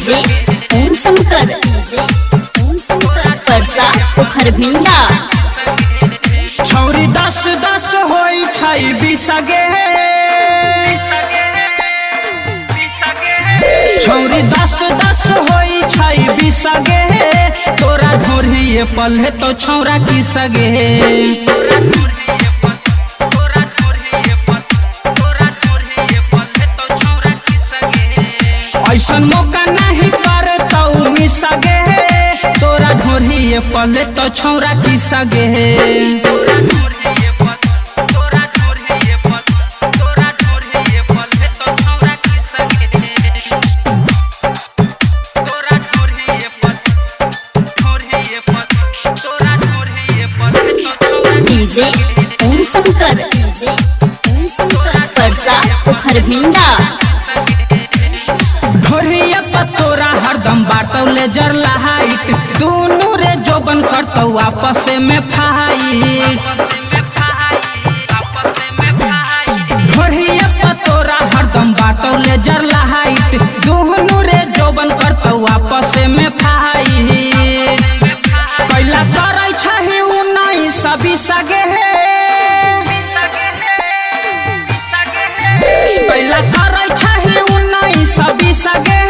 DJ ओम शंकर परसा पोखर भिंडा। छौरी 10-10 होई छई बिसगे, छौरी 10-10 होई छई बिसगे, तोरा ढोरिए पल्हे तो छौरा की सगे। ऐसन मौका नहीं करे तो मिसगे, तोरा ढोरिए पल्हे तो छौरा की सगे। डीजे ओम शंकर परसा पोखर भिंडा। ढोरिया पतोरा हरदम बाटौले जरला हाइट, दोनों रे जोबन करतौ आपस में फाइट। ढोरिया पतोरा हरदम बाटौले जरला हाइट, दोनों रे जोबन करतौ आपस में फाइट। कैला करै छहि उन्नाई सभी सगे, कैला करै छहि उन्नाई सभी सगे,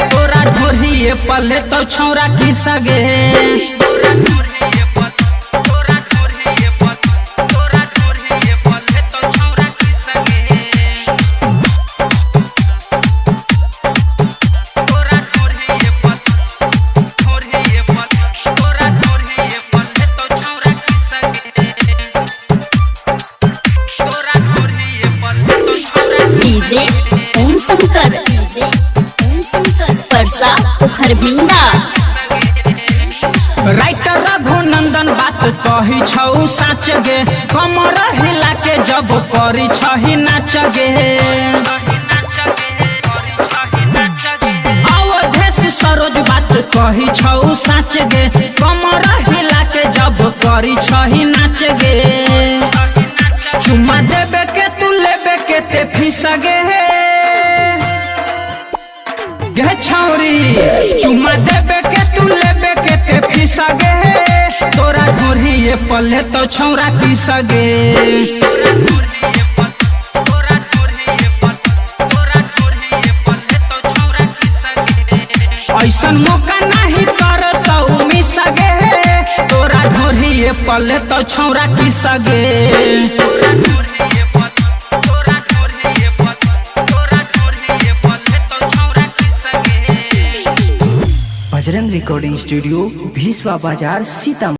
तोरा ढोरिए पल्हे तो छौरा की सगे। डीजे ओम शंकर परसा पोखर भिंडा। राइटर रघुनंदन बात कही छौ साच गे, कमर हिला के जब करी छही नाच गे। अवधेश सरोज बात कही छौ साच गे, कमर हिला के जब करी छही नाच गे। चुम्मा देबे के तू लेबे के ते फिसगे, गे छौरी चुम्मा देबे के तू लेबे के ते फिसगे, तोरा ढोरिए पल्हे तो छौरा की सगे। ऐसन मौका नहीं करतौ मिसगे, तोरा ढोरिए पल्हे तो छौरा की सगे। बजरंग रिकॉर्डिंग स्टूडियो भीसवा बाजार सीतामढ़ी।